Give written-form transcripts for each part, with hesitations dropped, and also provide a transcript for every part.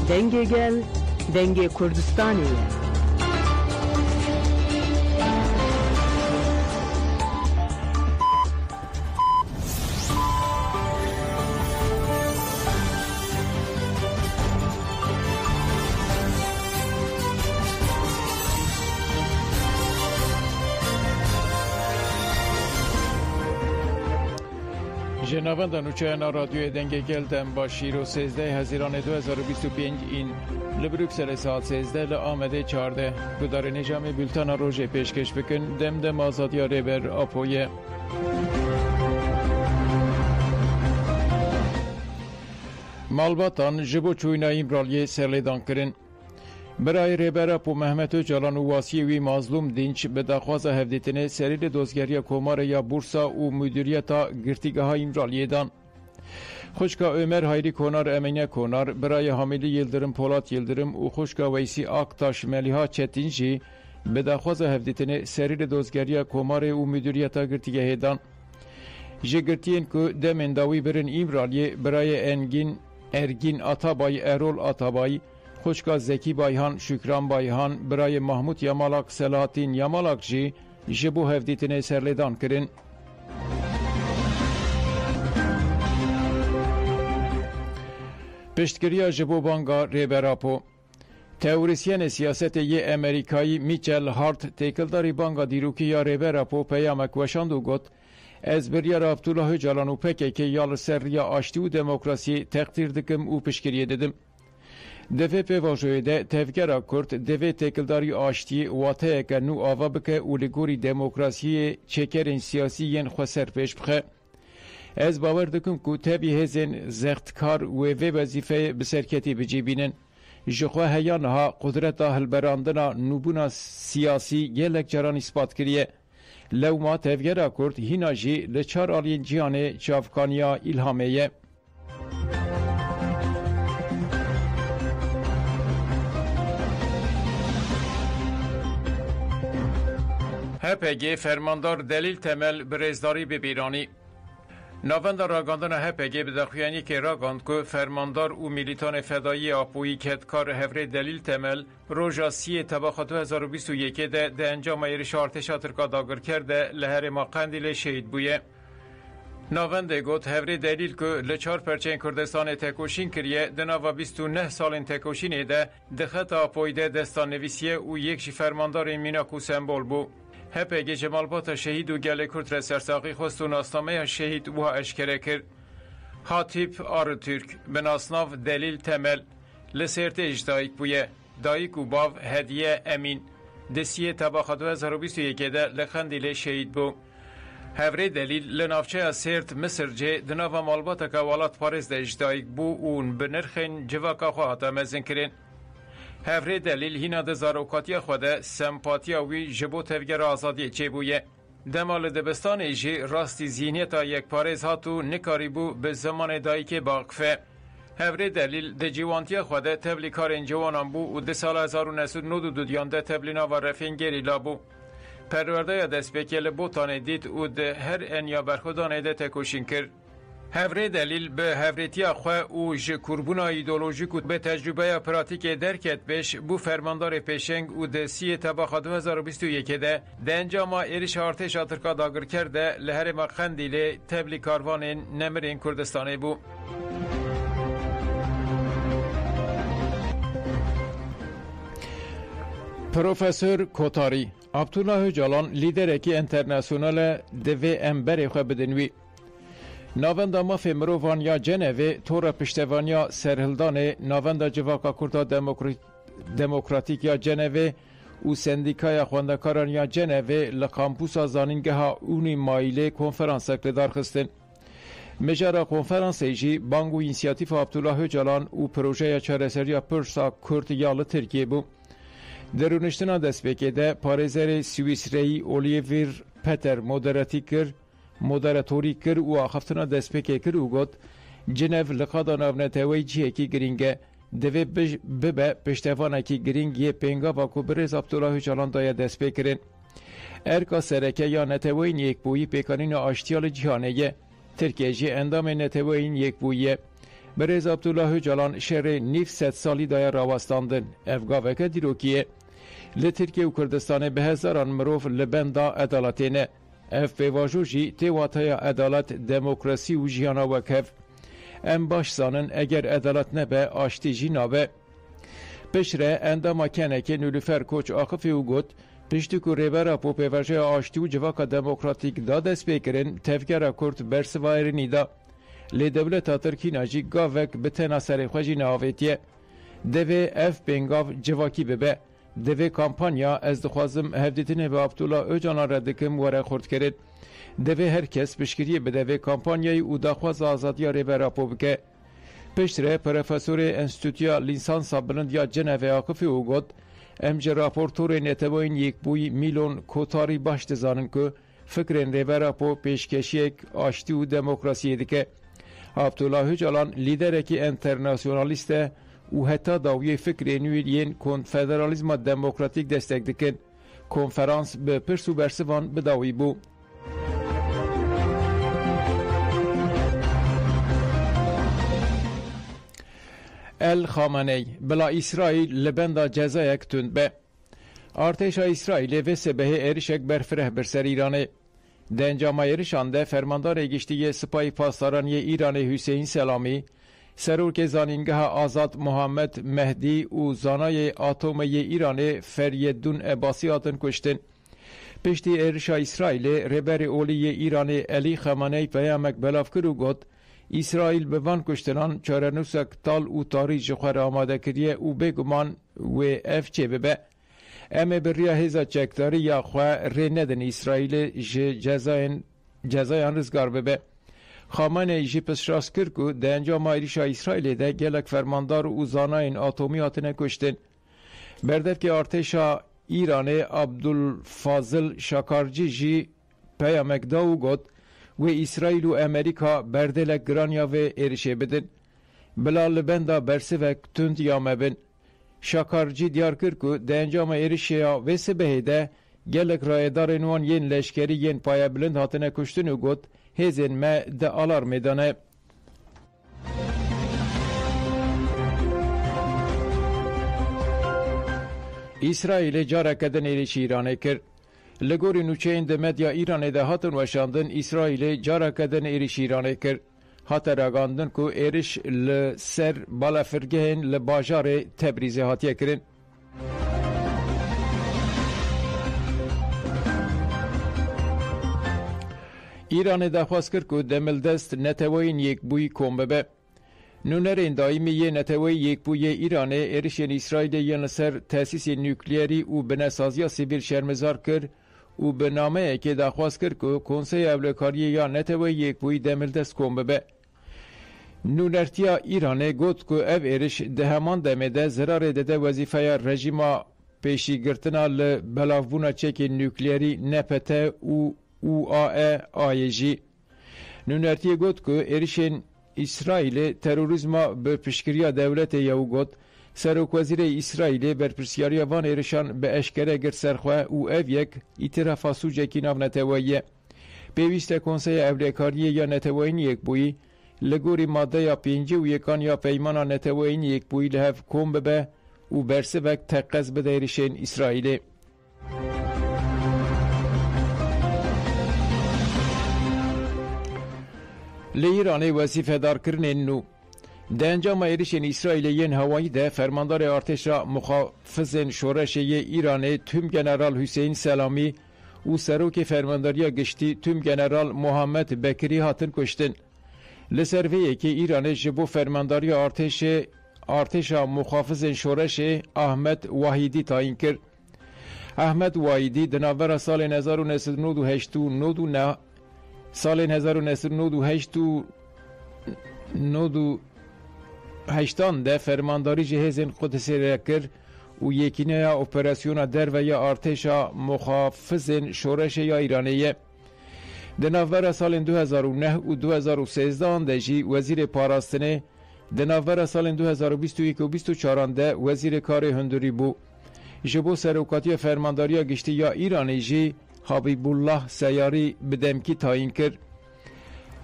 دنگ گل دنگ کردستانیه. جنابان نوچه رادیو دنگ گل دم با شیر و 13 هزیران 2025 این لبروکسل ساعت 13 لآمده 14 گدار نجام بلتان روژه پیشکش بکن دم آزادی ریبر آپویه. مالباتان جبو چوینا ایمرالیه سرلیدان کرن. برای ریبر اپو محمد جلان و واسیوی مظلوم دینچ به دخواست هفدیتنه سریل دوزگری کومار یا بورسا و مدیریتا گرتیگه های ایمرالیه دان. خوشکا عمر هایری کنار امینه کنار برای حاملی یلدرم پولات یلدرم و خوشکا ویسی آکتاش ملیها چتینجی به دخواست هفدیتنه سریل دوزگری کومار و مدیریتا گرتیگه هیدان. جگرتین که دمین داوی برن ایمرالیه برای ارگین آتابای ارول آتابای خوشکا زکی بایهان شکران بایهان برای محمود یامالاک سلاطین یامالاک جی جبو هفدیتنه سرلیدان کرن. پشتگیری جبو بانگا ریبراپو تئوریسین سیاست یه امریکایی میچل هارت تیکلداری بانگا دیروکی یا ریبراپو پیامک وشاندو گوت از بریار عبدالله جلان و پکه که یال سر یا آشتی و دموکراسی تقدیر دکم و پشتگیری ددم. دوی پیواجوی ده تفکر کرد دوی تکلداری آشتی واته که نو آوا بکه اولیگوری دموکراسی چکرین سیاسی ین خسر پیش بخه. از باور دکم که تبی هزین زختکار و وی وظیفه بسرکتی بجیبینن. جخواه هیانها قدرت هلبراندنا نوبونا سیاسی گلک جران اثبات کریه. لو ما تفکر کرد هینا جی لچار آلین جیان چافکانیا الهامیه. HPG فرماندار دلیل تمل برزداری به بیرانی. ناوند راگاندن HPG به دخویانی که راگاند که فرماندار و میلیتان فدایی آپویی کتکار هفره دلیل تمل روژا 30 تباخت 2021 ده انجام ایرش ارتشا ترکا داگر کرده لهر ما قندیل شهید بویه. ناوند گوت هفره دلیل که لچار پرچین کردستان تکوشین کریه دناوا 29 سال تکوشین ده دخط آپویده دستان نویسیه و یکشی فرماندار میناکو سمبول بو. HPG جمالبات شهید و گل کرد را سرساقی خواست و ناسنامه شهید و اشکره کرد. حاتیب آر ترک به ناسناف دلیل تمل لسرت اجدایک بویه دایک و باو هدیه امین دسیه تباخت 2021 ده لخندیل شهید بو. هفره دلیل لنافچه از سرت مصر جه دناو مالبات که والات پارز ده اجدایک بو اون بنرخین جواکا خواهتا مزن کرن. هفره دلیل هینا ده زاروکاتی خوده سمپاتیا وی جبو تفگر آزادی چه بویه. دمال دبستان ایجی راستی زینیتا یک پارز هاتو نکاری بو به زمان دایی که باقفه. هفره دلیل ده جوانتی خوده تبلی کار جوانان بو و ده سال 1992 دیانده تبلینا و رفین گری لابو. پرورده دست بکیل بوتانه دید و ده هر انیا برخودانه ده تکوشین کرد. هفره دلیل به هفریتی خواه و جکوربونا ایدولوژیک و به تجربه پراتیک درکت بش بو فرماندار پیشنگ و ده 30 تباخت 2021 ده انجام ایرش ارتش ترکا داگر کرده لهر مقندیل تبلی کاروان نمرین کردستانه بو. پروفسور کوتاری عبدالله جلان لیدر اکی انترناسیونال دوی امبر خواه بدنوی ناوندا مافی مروفانیا جنوی تورا پشتوانیا سرهلدان ناوندا جواکا کردا دموکراتیک یا جنوی و سندیکای خواندکاران یا جنوی لکامپوسا زانینگه ها اونی مایله کنفرانس اکلدار خستن. مجرا کنفرانس ایجی بانگو اینسیاتیف عبدالله جلان و پروژه چارسریا پرسا کرد یال ترکیه بو. درونشتنا دست بکیده پارزر سویسری اولیویر پتر مودراتوری کر و آخفتنا دست بکی کر و گود جنو لقادا ناونتوی جیه کی گرینگه دوی ببه پشتوانه کی گرینگ یه پینگا باکو برز عبدالله جلان دای دست بکرین. ارکا سرکه یا نتوین یک بویی پیکانین آشتیال جهانه ترکیه جی اندام نتوین یک بویی برز عبدالله هجالان شهر 900 سالی دای راوستاندن افگاوک دیروکیه لترکیه و کردستان به هزاران مروف لبندا عدالتینه اف پیواجو جی تیواتای عدالت دموکراسی و جیانا وکف ام باش زانن اگر عدالت نبه آشتی جی نابه پشره انداما کنه که نولوفر کوچ آخفی و گوت پشتی که ریبرا پو پیواجه آشتی و جواکا دموکراتیک دا دست پیکرین تفگر کرد برسوایر نیدا لی دولتا ترکی ناجی گاوک بتنا سر خوشی ناویتیه دوی اف بینگاو جواکی ببه دوی کامپانیا از دخوازم هفدیتینه به عبدالله اوجانا ردکم وره خورد کرد دوی هر کس بشکریه به دوی کامپانیای او دخواز آزادیا ریبرا پو بکه پشتره پروفسور انستیتویا لیسانسا بلندیا جنوه آقفی او گود امجه راپورتور نتباین یک بوی میلون کوتاری باش دزانن که فکرین ریبرا پو پیشکشیک آشتی و دموکراسی دیگه عبدالله هجالان لیدرکی انترناسیونالیسته و حتی داوی فکر نویلین کنفدرالیزم دموکراتیک دستک دکن کنفرانس به پرسو برسوان بداوی بو الخامنه‌ای بلا اسرائیل لبندا جزایک تند به ارتش اسرائیل و سبه ارشک برفره برسر ایرانه دنجام ایرشانده فرماندار گشتی سپاه پاسدارانی ایران حسین سلامی سرورک زانینگاه آزاد محمد مهدی و زانای اتمی ایران فریدون عباسی آتن کشتن پشتی ارشا اسرائیل رهبر اولی ایران علی خامنه‌ای پیامک بلاف کرو گفت اسرائیل به وان کشتنان چارنوسک تال و تاریج خواه آماده کریه و بگمان و اف چه ببه امه بریا هزا چکداری یا خواه ری ندن اسرائیل جزایان رزگار ببه خامنه جی پس راست کرد که ده انجام ایریشا اسرائیل ده گلک فرماندار و زاناین اتمی آتنه کشتن بردف که ارتشا ایران عبدالفاضل شاکارجی جی پیامک داو گد و اسرائیل و امریکا بردلک گرانیا و ایرشه بدن بلا لبندا برسوک تند یا مبن شاکارجی دیار کرد که ده انجام ایرشه و سبه ده گلک رایدار نوان ین لشکری ین پای بلند هاتنه کشتن و گد هزین ما ده آلار میدانه اسرائیل جاره کدن ایرش ایرانه کرد لگوری نوچه این ده مدیا ایرانه ده هاتن وشاندن اسرائیل جاره کدن ایرش ایرانه کرد هات راگاندن که ایرش لسر بالا فرگهن لباجار تبریزه هاتیه کرن ایران دخواست کرد که دمل دست نتوین یک بوی کم ببه نونرین دائمی یه نتوی یک بوی ایران ایرشین اسرائیل یه سر تاسیس نوکلیری و بناسازی سیویل شرمزار کرد و به نامه که دخواست کرد که کنسه اولکاری یا نتوی یک بوی دمل دست کم ببه نونرتیا ایران گفت که او ایرش ده همان دمده زرار دده وظیفه رژیما پیشی گرتنا لبلافبونا چک نوکلیری نپته او آیجی نونرتی گفت که ایرشین اسرائیل تروریسم به پیشگیری دولت یهو گفت سرک وزیر اسرائیل بر پرسیاری وان ایرشان به اشکره گر سرخواه او یک اعتراف سوجه کی ناو نتوایه پیوسته کنسه اولکاری یا نتواین یک بوی لگوری ماده یا پینجی و یکان یا پیمانا نتواین یک بوی لحف کم ببه و برسه وک تقص به ایرشین اسرائیل لیرانه وظیفه دار کرنین نو ده انجام ایرشین اسرائیل ین هوایی ده فرماندار ارتش را مخافظ شورش ایران تیم جنرال حسین سلامی و سروک فرمانداری گشتی تیم جنرال محمد بکری هاتن کشتن لسرویه که ایران جبو فرمانداری ارتش مخافظ شورش احمد واحدی تعیین کرد احمد واحدی دناور سال 1998 سال 1998 ده فرمانداری جهازن قدسی را کرد و یکینه اپراسیون در و یا ارتش مخافظ شورش یا ایرانیه دناور سال 2009 و 2013 ده جی وزیر پاراستنه دناور سال 2021 و 2024 ده وزیر کار هندوری بو جبو سروکاتی فرمانداری گشتی یا ایرانی جی حبیب الله سیاری بدمکی تعیین کرد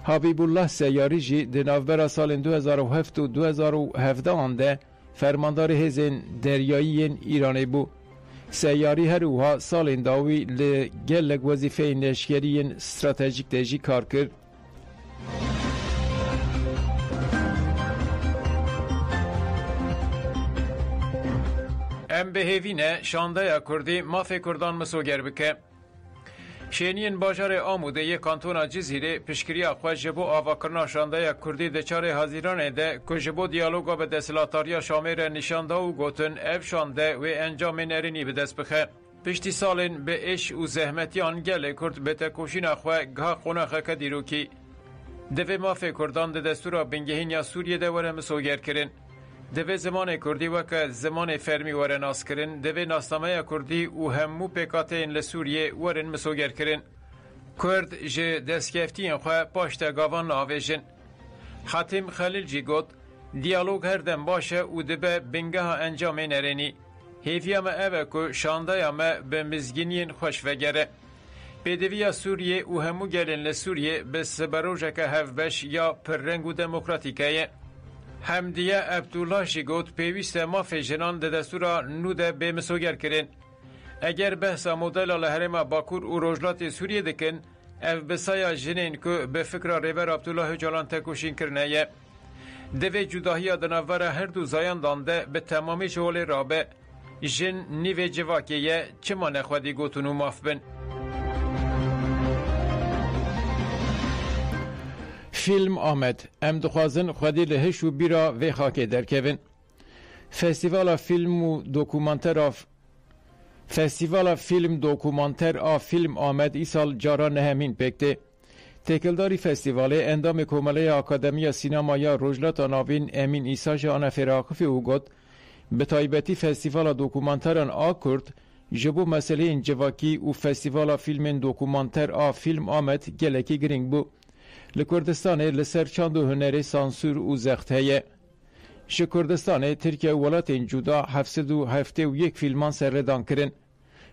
حبیب الله سیاری جی دناوبر سال 2007 و 2017 آنده فرماندار هزین دریایی ایرانی بو. سیاری هر اوها سال داوی لگلگ وظیفه نشگری استراتژیک دیجی کار کرد. ام بهوینه شانده یا کردی مافی کردان مسوگر بکه. شینین باجار آموده یک کانتونا جزیره پشکری اخواه جبو آواکرنا شانده یا کردی دچار حاضرانه ده که جبو دیالوگا به دستلاتاریا شامیر نشانده و گوتن اف شانده و انجام نرینی به دست بخه. پشتی سالین به اش و زحمتیان گله کرد به تکوشین اخواه گاه قناخه که دیرو کی. دوی مافی کردان ده دستورا بنگهین یا سوریه ده وره مسوگر کرن. دوی زمان کردی وکه زمان فرمی وره ناس کرن، دوی ناسنامه کردی و همو پیکاتین لسوریه ورن مسوگر کرن. کرد جه دستگفتین خواه پاشت گاوان آویجن. حاتم خلیل جی گوت دیالوگ هر دم باشه و دبه بنگه انجام نرینی. هیفیام اوه که شانده ما به مزگینین خوش وگره. پیدویا سوریه و همو گلن لسوریه به سبروجه که هفبش یا پررنگ و دموکراتیکه. حمدیه عبدالله جی گوت پیوست مافی جنان ده دستورا نو ده به مسوگر کرن. اگر بحثا مدل لحرم باکور و روجلات سوریه دکن، اف بسایا جنین که به فکر ریور عبدالله جالان تکوشین کرنه. دوی جداهی دناور هر دو زایان دانده به تمامی جول رابه جن نیو جواکیه چما نخوادی گوتونو ماف بن. فیلم آمد ام دخوازن خودی لهش و بیرا و خاکه درکوین. فستیوال فیلم دوکومانتر آف فیلم آمد ای سال جارا نهمین پکته. تکلداری فستیوال اندام کومله اکادمی سینما یا روجلات ناوین امین ایساج آن فراخفی او گد به تایبتی فستیوال دوکومانتران آکرد جبو مسئله انجواکی و فستیوال فیلم دوکومانتر آف فیلم آمد گلکی گرینگ بو. لکردستان لسر چاند و هنری سانسور و زخت هیه. شکردستان ترکیه ولات جدا 771 فیلمان سردان کرن.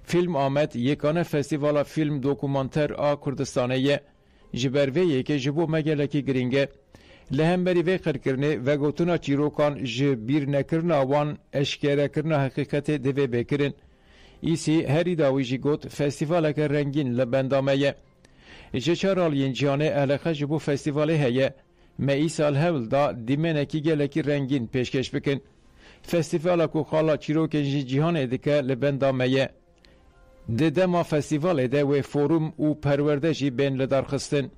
فیلم آمد یکانه فستیوال فیلم دوکومانتر آ کردستانیه. جبرویه که جبو مگلکی گرینگه. لهم بری وی خرکرنه و گوتونا چیروکان جبیر نکرن آوان اشکره کرن حقیقت دوی بکرن. ایسی هری داویجی گوت فستیوال که رنگین لبندامه. جچارال ینجیانه علاقه جبو فستیواله هیه ما ای سال هول دا دیمنکی گلکی رنگین پیشکش بکن. فستیوالا کو خالا چیروکن جیهان ادکه لبندامه ده ما فستیوال ده و فوروم و پرورده جی بین لدار خستن.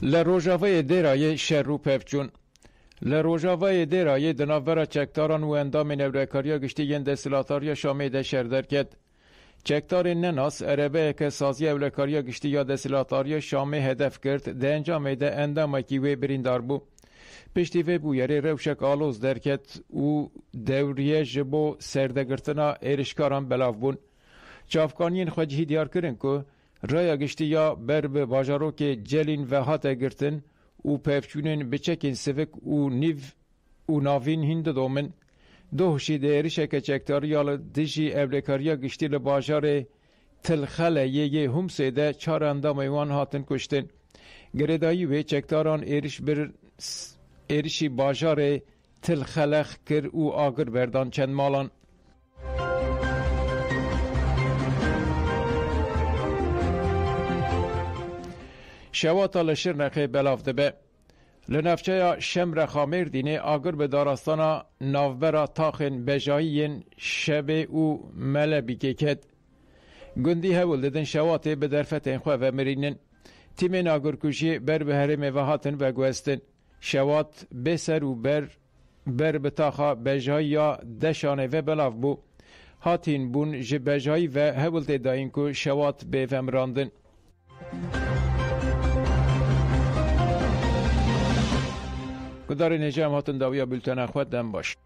لروجاوه درای شروع پفچون لروجاوه درای دناورا چکتاران و اندام نورکاریا گشتی ین دستلاتاریا شامی ده شردر کد. چکتار نناس عربه که سازی اولکاریا گشتی یا دستلاتاریا شامی هدف کرد ده انجام ده اندام کی وی بریندار بو. پشتی وی بویری روشک آلوز درکت و دوریه جبو سردگرتنا ایرشکاران بلاف بون. چافکانین خوجهی دیار کرن که رای گشتی یا بر به باجارو که جلین و هاته گرتن و پفچونن بچکین سوک و نیو و ناوین هند دومن دوشی دیرشه که چکتاریال دیجی ابلکاریا گشتی لباجار تلخله یه همسه ده چار اندام ایوان هاتن کشتن. گردایی و چکتاران ایرشی باجار تلخلخ کر و آگر بردان چند مالان. شواتا لشرنخه بلاف دبه. لنفچه شمر خامر دینه آگر به دارستانا ناوبرا تاخن بجایین شبه و ملبی که کد. گندی هول ددن شواته به درفتین خواه و مرینن. تیمین آگر کشی بر به هرم و هاتن و گوستن. شوات بسر و بر بتاخا بجایی یا دشانه و بلاف بو. هاتین بون جبجایی و هول داین که شوات به ومراندن. گدار نجام هاتن داویا بلتن خود دم باش.